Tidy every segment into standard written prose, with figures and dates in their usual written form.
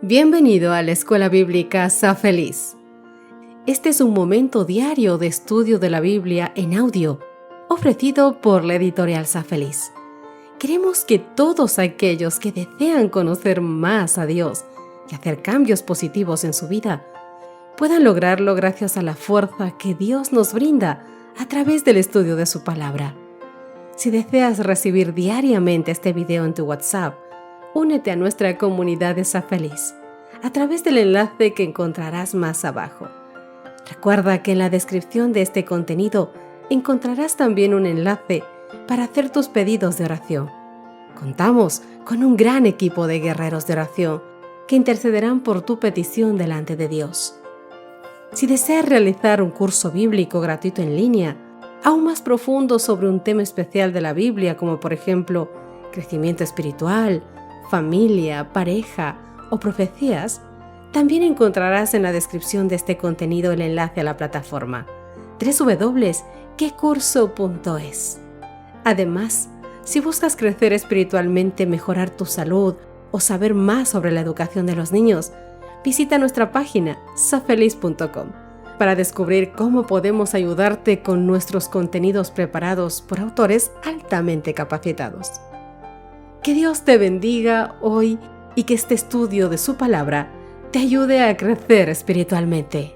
Bienvenido a la Escuela Bíblica Sa Feliz. Este es un momento diario de estudio de la Biblia en audio, ofrecido por la editorial Sa Feliz. Queremos que todos aquellos que desean conocer más a Dios y hacer cambios positivos en su vida, puedan lograrlo gracias a la fuerza que Dios nos brinda a través del estudio de su palabra. Si deseas recibir diariamente este video en tu WhatsApp, únete a nuestra comunidad de Sa Feliz a través del enlace que encontrarás más abajo. Recuerda que en la descripción de este contenido encontrarás también un enlace para hacer tus pedidos de oración. Contamos con un gran equipo de guerreros de oración que intercederán por tu petición delante de Dios. Si deseas realizar un curso bíblico gratuito en línea, aún más profundo sobre un tema especial de la Biblia, como por ejemplo crecimiento espiritual, familia, pareja o profecías, también encontrarás en la descripción de este contenido el enlace a la plataforma www.quecurso.es. Además, si buscas crecer espiritualmente, mejorar tu salud o saber más sobre la educación de los niños, visita nuestra página safeliz.com para descubrir cómo podemos ayudarte con nuestros contenidos preparados por autores altamente capacitados. Que Dios te bendiga hoy y que este estudio de su palabra te ayude a crecer espiritualmente.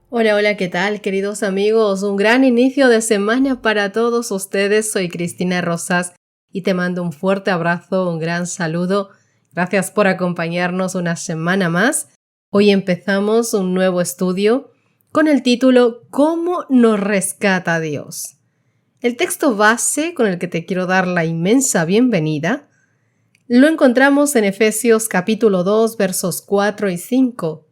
Hola, ¿qué tal, queridos amigos? Un gran inicio de semana para todos ustedes. Soy Cristina Rosas y te mando un fuerte abrazo, un gran saludo. Gracias por acompañarnos una semana más. Hoy empezamos un nuevo estudio con el título ¿Cómo nos rescata Dios? El texto base con el que te quiero dar la inmensa bienvenida lo encontramos en Efesios capítulo 2, versos 4 y 5.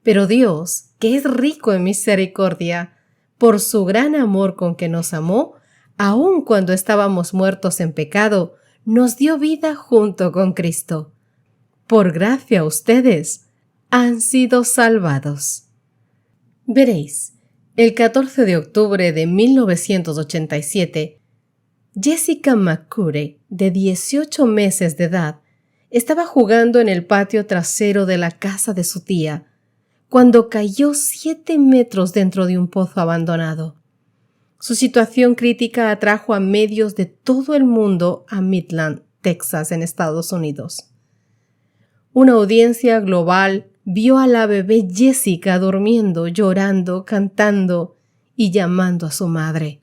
Pero Dios, que es rico en misericordia, por su gran amor con que nos amó, aun cuando estábamos muertos en pecado, nos dio vida junto con Cristo. Por gracia ustedes han sido salvados. Veréis, el 14 de octubre de 1987, Jessica McCurry, de 18 meses de edad, estaba jugando en el patio trasero de la casa de su tía, cuando cayó 7 metros dentro de un pozo abandonado. Su situación crítica atrajo a medios de todo el mundo a Midland, Texas, en Estados Unidos. Una audiencia global vio a la bebé Jessica durmiendo, llorando, cantando y llamando a su madre.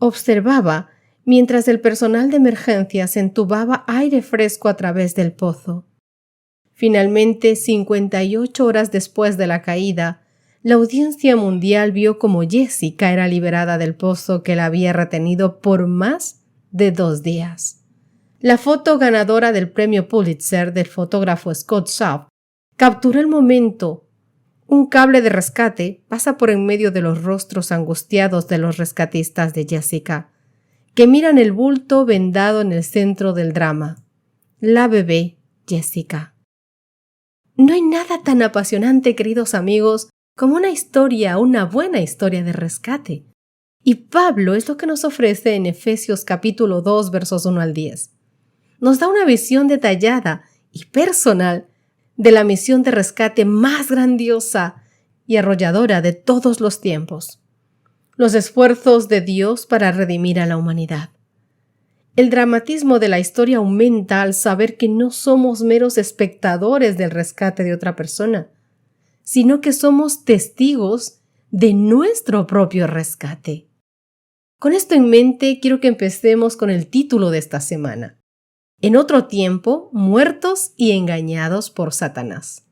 Observaba mientras el personal de emergencias entubaba aire fresco a través del pozo. Finalmente, 58 horas después de la caída, la audiencia mundial vio cómo Jessica era liberada del pozo que la había retenido por más de 2 días. La foto ganadora del premio Pulitzer del fotógrafo Scott Schaff capturó el momento. Un cable de rescate pasa por en medio de los rostros angustiados de los rescatistas de Jessica, que miran el bulto vendado en el centro del drama. La bebé Jessica. No hay nada tan apasionante, queridos amigos, como una buena historia de rescate. Y Pablo es lo que nos ofrece en Efesios capítulo 2, versos 1 al 10. Nos da una visión detallada y personal de la misión de rescate más grandiosa y arrolladora de todos los tiempos: los esfuerzos de Dios para redimir a la humanidad. El dramatismo de la historia aumenta al saber que no somos meros espectadores del rescate de otra persona, sino que somos testigos de nuestro propio rescate. Con esto en mente, quiero que empecemos con el título de esta semana: En otro tiempo, muertos y engañados por Satanás.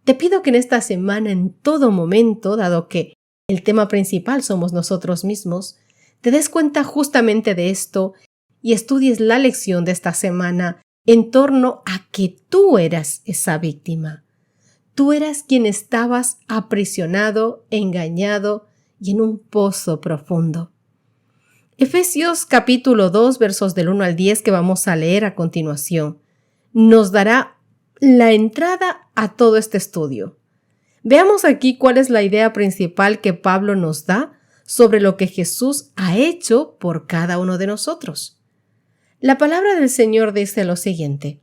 Te pido que en esta semana, en todo momento, dado que el tema principal somos nosotros mismos, te des cuenta justamente de esto y estudies la lección de esta semana en torno a que tú eras esa víctima. Tú eras quien estabas aprisionado, engañado y en un pozo profundo. Efesios capítulo 2, versos del 1 al 10 que vamos a leer a continuación, nos dará la entrada a todo este estudio. Veamos aquí cuál es la idea principal que Pablo nos da sobre lo que Jesús ha hecho por cada uno de nosotros. La palabra del Señor dice lo siguiente: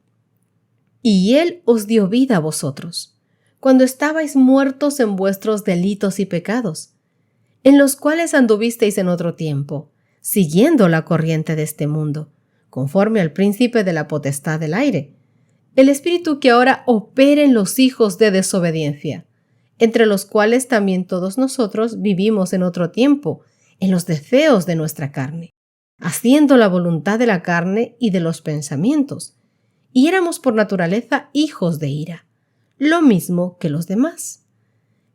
y Él os dio vida a vosotros, cuando estabais muertos en vuestros delitos y pecados, en los cuales anduvisteis en otro tiempo, siguiendo la corriente de este mundo, conforme al príncipe de la potestad del aire, el espíritu que ahora opera en los hijos de desobediencia, entre los cuales también todos nosotros vivimos en otro tiempo, en los deseos de nuestra carne, haciendo la voluntad de la carne y de los pensamientos, y éramos por naturaleza hijos de ira, lo mismo que los demás.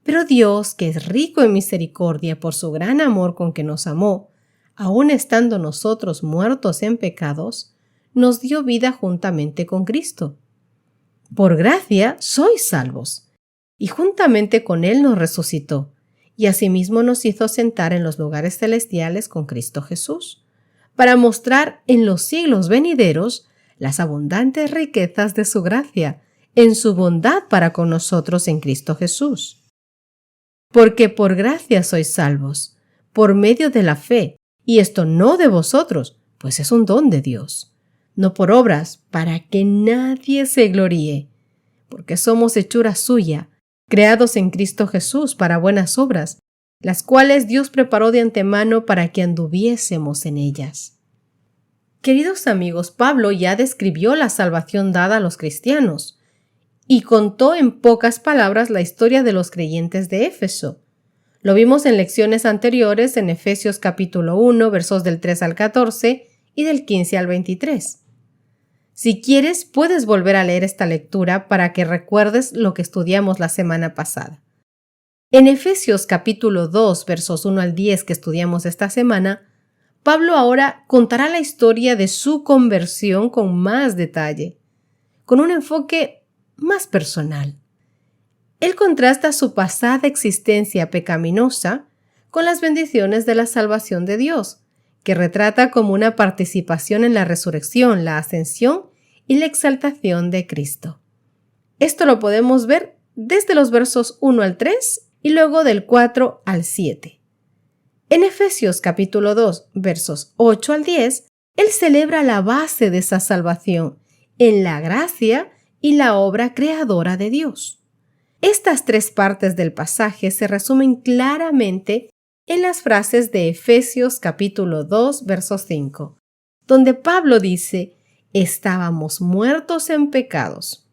Pero Dios, que es rico en misericordia por su gran amor con que nos amó, aun estando nosotros muertos en pecados, nos dio vida juntamente con Cristo. Por gracia sois salvos, y juntamente con Él nos resucitó, y asimismo nos hizo sentar en los lugares celestiales con Cristo Jesús, para mostrar en los siglos venideros las abundantes riquezas de su gracia, en su bondad para con nosotros en Cristo Jesús. Porque por gracia sois salvos, por medio de la fe, y esto no de vosotros, pues es un don de Dios, no por obras, para que nadie se gloríe, porque somos hechura suya, creados en Cristo Jesús para buenas obras, las cuales Dios preparó de antemano para que anduviésemos en ellas. Queridos amigos, Pablo ya describió la salvación dada a los cristianos y contó en pocas palabras la historia de los creyentes de Éfeso. Lo vimos en lecciones anteriores en Efesios capítulo 1, versos del 3 al 14 y del 15 al 23. Si quieres, puedes volver a leer esta lectura para que recuerdes lo que estudiamos la semana pasada. En Efesios capítulo 2, versos 1 al 10 que estudiamos esta semana, Pablo ahora contará la historia de su conversión con más detalle, con un enfoque más personal. Él contrasta su pasada existencia pecaminosa con las bendiciones de la salvación de Dios, que retrata como una participación en la resurrección, la ascensión y la exaltación de Cristo. Esto lo podemos ver desde los versos 1 al 3 y luego del 4 al 7. En Efesios capítulo 2, versos 8 al 10, él celebra la base de esa salvación en la gracia y la obra creadora de Dios. Estas tres partes del pasaje se resumen claramente en las frases de Efesios capítulo 2, verso 5, donde Pablo dice: estábamos muertos en pecados.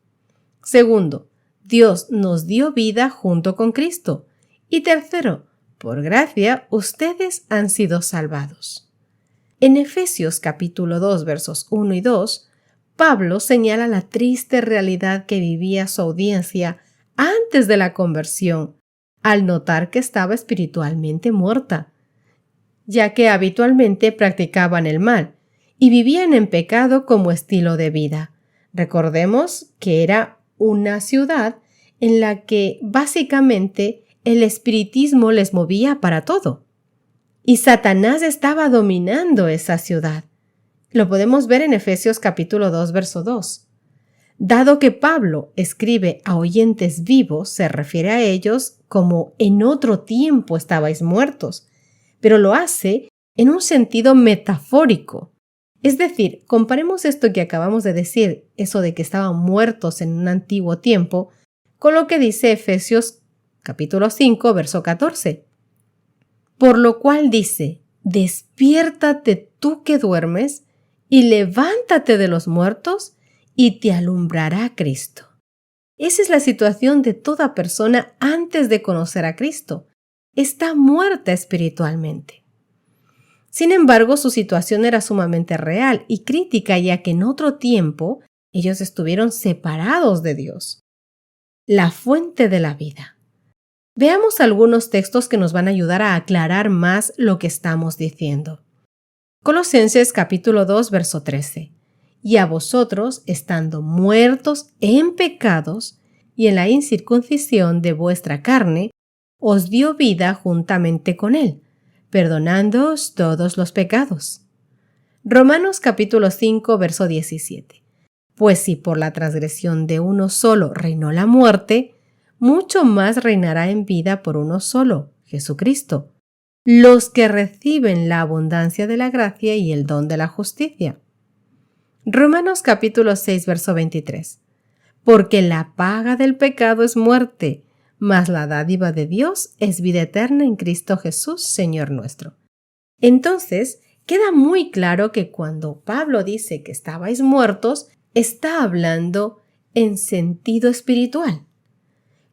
Segundo, Dios nos dio vida junto con Cristo. Y tercero, por gracia ustedes han sido salvados. En Efesios capítulo 2, versos 1 y 2, Pablo señala la triste realidad que vivía su audiencia antes de la conversión, al notar que estaba espiritualmente muerta, ya que habitualmente practicaban el mal y vivían en pecado como estilo de vida. Recordemos que era una ciudad en la que básicamente el espiritismo les movía para todo. Y Satanás estaba dominando esa ciudad. Lo podemos ver en Efesios capítulo 2, verso 2. Dado que Pablo escribe a oyentes vivos, se refiere a ellos como en otro tiempo estabais muertos, pero lo hace en un sentido metafórico. Es decir, comparemos esto que acabamos de decir, eso de que estaban muertos en un antiguo tiempo, con lo que dice Efesios capítulo 5, verso 14. Por lo cual dice: despiértate tú que duermes, y levántate de los muertos, y te alumbrará Cristo. Esa es la situación de toda persona antes de conocer a Cristo. Está muerta espiritualmente. Sin embargo, su situación era sumamente real y crítica, ya que en otro tiempo ellos estuvieron separados de Dios, la fuente de la vida. Veamos algunos textos que nos van a ayudar a aclarar más lo que estamos diciendo. Colosenses capítulo 2, verso 13. Y a vosotros, estando muertos en pecados y en la incircuncisión de vuestra carne, os dio vida juntamente con Él, perdonándoos todos los pecados. Romanos capítulo 5, verso 17. Pues si por la transgresión de uno solo reinó la muerte, mucho más reinará en vida por uno solo, Jesucristo, los que reciben la abundancia de la gracia y el don de la justicia. Romanos capítulo 6, verso 23. Porque la paga del pecado es muerte, mas la dádiva de Dios es vida eterna en Cristo Jesús, Señor nuestro. Entonces, queda muy claro que cuando Pablo dice que estabais muertos, está hablando en sentido espiritual.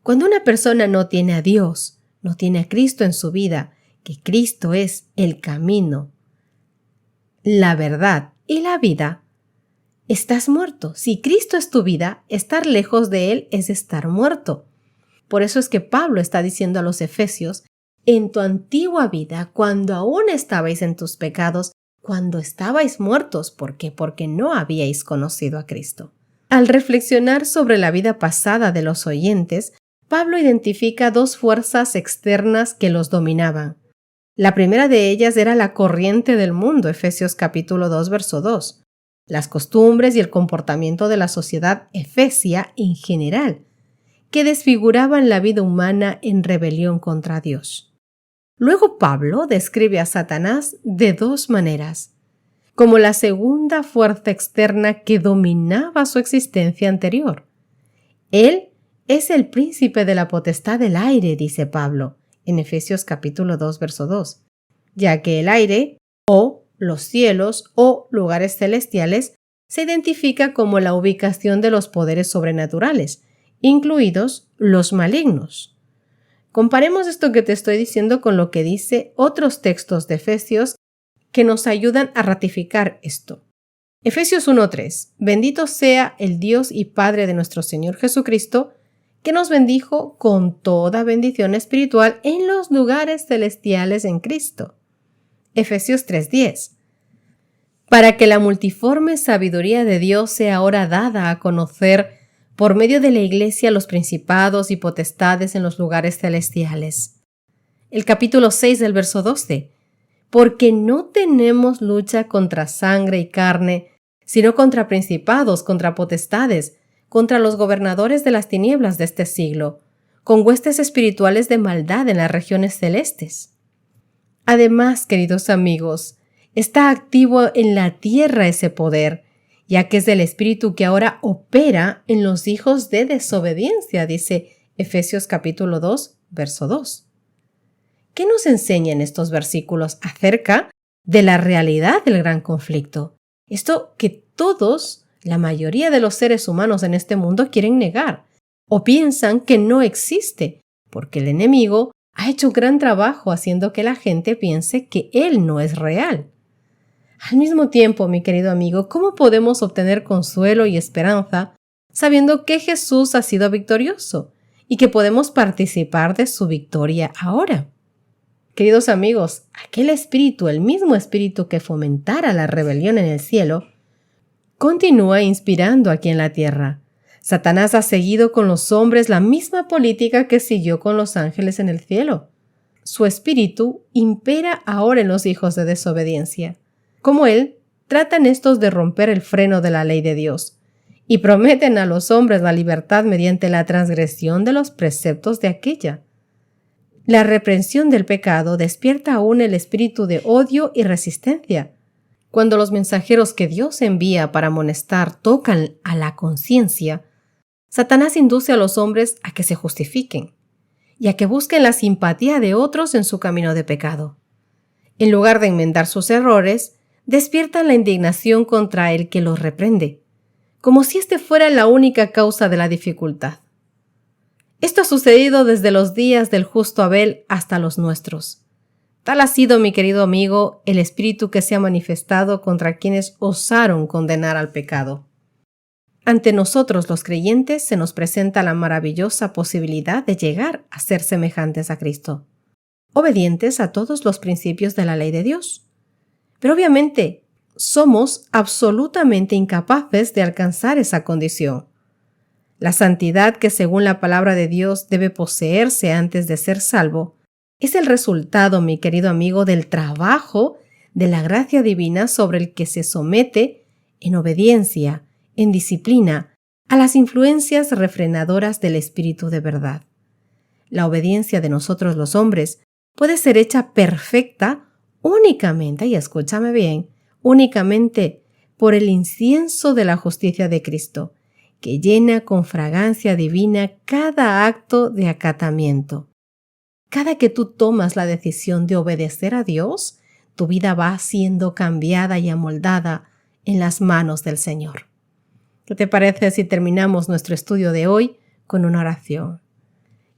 Cuando una persona no tiene a Dios, no tiene a Cristo en su vida, que Cristo es el camino, la verdad y la vida, estás muerto. Si Cristo es tu vida, estar lejos de Él es estar muerto. Por eso es que Pablo está diciendo a los efesios, en tu antigua vida, cuando aún estabais en tus pecados, cuando estabais muertos, ¿por qué? Porque no habíais conocido a Cristo. Al reflexionar sobre la vida pasada de los oyentes, Pablo identifica dos fuerzas externas que los dominaban. La primera de ellas era la corriente del mundo, Efesios capítulo 2, verso 2. Las costumbres y el comportamiento de la sociedad efesia en general, que desfiguraban la vida humana en rebelión contra Dios. Luego Pablo describe a Satanás de dos maneras, como la segunda fuerza externa que dominaba su existencia anterior. Él es el príncipe de la potestad del aire, dice Pablo, en Efesios capítulo 2, verso 2, ya que el aire, o los cielos, o lugares celestiales, se identifica como la ubicación de los poderes sobrenaturales, incluidos los malignos. Comparemos esto que te estoy diciendo con lo que dice otros textos de Efesios que nos ayudan a ratificar esto. Efesios 1:3. Bendito sea el Dios y Padre de nuestro Señor Jesucristo, que nos bendijo con toda bendición espiritual en los lugares celestiales en Cristo. Efesios 3:10. Para que la multiforme sabiduría de Dios sea ahora dada a conocer por medio de la Iglesia los principados y potestades en los lugares celestiales. El capítulo 6 del verso 12. Porque no tenemos lucha contra sangre y carne, sino contra principados, contra potestades, contra los gobernadores de las tinieblas de este siglo, con huestes espirituales de maldad en las regiones celestes. Además, queridos amigos, está activo en la tierra ese poder, ya que es del Espíritu que ahora opera en los hijos de desobediencia, dice Efesios capítulo 2, verso 2. ¿Qué nos enseñan estos versículos acerca de la realidad del gran conflicto? Esto que todos, la mayoría de los seres humanos en este mundo quieren negar o piensan que no existe, porque el enemigo ha hecho un gran trabajo haciendo que la gente piense que él no es real. Al mismo tiempo, mi querido amigo, ¿cómo podemos obtener consuelo y esperanza sabiendo que Jesús ha sido victorioso y que podemos participar de su victoria ahora? Queridos amigos, aquel espíritu, el mismo espíritu que fomentara la rebelión en el cielo, continúa inspirando aquí en la tierra. Satanás ha seguido con los hombres la misma política que siguió con los ángeles en el cielo. Su espíritu impera ahora en los hijos de desobediencia. Como él, tratan estos de romper el freno de la ley de Dios y prometen a los hombres la libertad mediante la transgresión de los preceptos de aquella. La reprensión del pecado despierta aún el espíritu de odio y resistencia. Cuando los mensajeros que Dios envía para amonestar tocan a la conciencia, Satanás induce a los hombres a que se justifiquen y a que busquen la simpatía de otros en su camino de pecado. En lugar de enmendar sus errores, despiertan la indignación contra el que los reprende, como si este fuera la única causa de la dificultad. Esto ha sucedido desde los días del justo Abel hasta los nuestros. Tal ha sido, mi querido amigo, el espíritu que se ha manifestado contra quienes osaron condenar al pecado. Ante nosotros los creyentes se nos presenta la maravillosa posibilidad de llegar a ser semejantes a Cristo, obedientes a todos los principios de la ley de Dios. Pero obviamente somos absolutamente incapaces de alcanzar esa condición. La santidad que según la palabra de Dios debe poseerse antes de ser salvo es el resultado, mi querido amigo, del trabajo de la gracia divina sobre el que se somete en obediencia, en disciplina, a las influencias refrenadoras del Espíritu de verdad. La obediencia de nosotros los hombres puede ser hecha perfecta únicamente, y escúchame bien, únicamente por el incienso de la justicia de Cristo, que llena con fragancia divina cada acto de acatamiento. Cada que tú tomas la decisión de obedecer a Dios, tu vida va siendo cambiada y amoldada en las manos del Señor. ¿Qué te parece si terminamos nuestro estudio de hoy con una oración?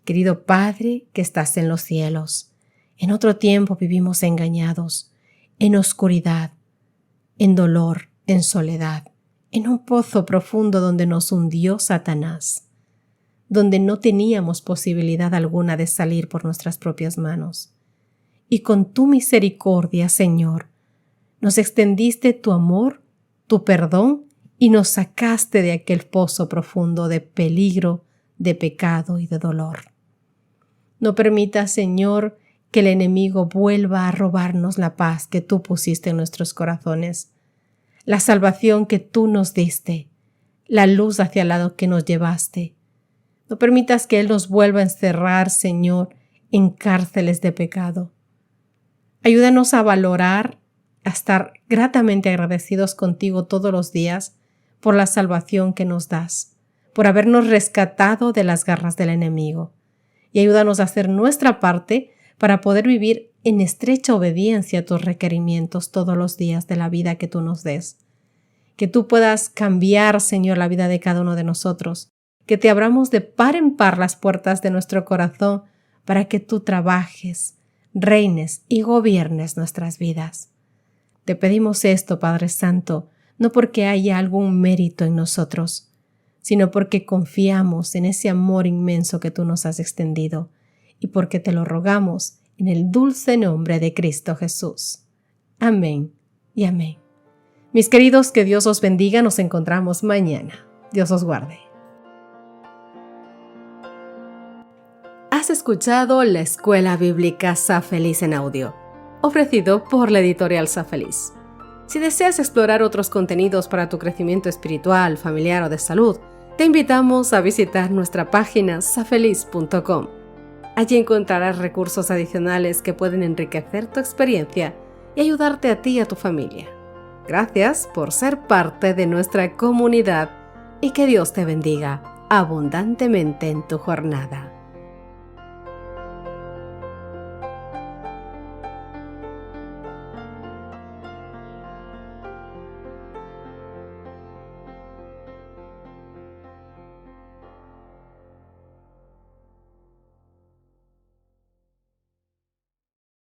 Querido Padre que estás en los cielos, en otro tiempo vivimos engañados, en oscuridad, en dolor, en soledad, en un pozo profundo donde nos hundió Satanás, donde no teníamos posibilidad alguna de salir por nuestras propias manos. Y con tu misericordia, Señor, nos extendiste tu amor, tu perdón y nos sacaste de aquel pozo profundo de peligro, de pecado y de dolor. No permitas, Señor, que el enemigo vuelva a robarnos la paz que tú pusiste en nuestros corazones, la salvación que tú nos diste, la luz hacia el lado que nos llevaste. No permitas que él nos vuelva a encerrar, Señor, en cárceles de pecado. Ayúdanos a valorar, a estar gratamente agradecidos contigo todos los días por la salvación que nos das, por habernos rescatado de las garras del enemigo. Y ayúdanos a hacer nuestra parte para poder vivir en estrecha obediencia a tus requerimientos todos los días de la vida que tú nos des. Que tú puedas cambiar, Señor, la vida de cada uno de nosotros. Que te abramos de par en par las puertas de nuestro corazón para que tú trabajes, reines y gobiernes nuestras vidas. Te pedimos esto, Padre Santo, no porque haya algún mérito en nosotros, sino porque confiamos en ese amor inmenso que tú nos has extendido y porque te lo rogamos en el dulce nombre de Cristo Jesús. Amén y amén. Mis queridos, que Dios os bendiga. Nos encontramos mañana. Dios os guarde. Has escuchado la Escuela Bíblica Sa Feliz en audio, ofrecido por la editorial Sa Feliz. Si deseas explorar otros contenidos para tu crecimiento espiritual, familiar o de salud, te invitamos a visitar nuestra página safeliz.com. Allí encontrarás recursos adicionales que pueden enriquecer tu experiencia y ayudarte a ti y a tu familia. Gracias por ser parte de nuestra comunidad y que Dios te bendiga abundantemente en tu jornada.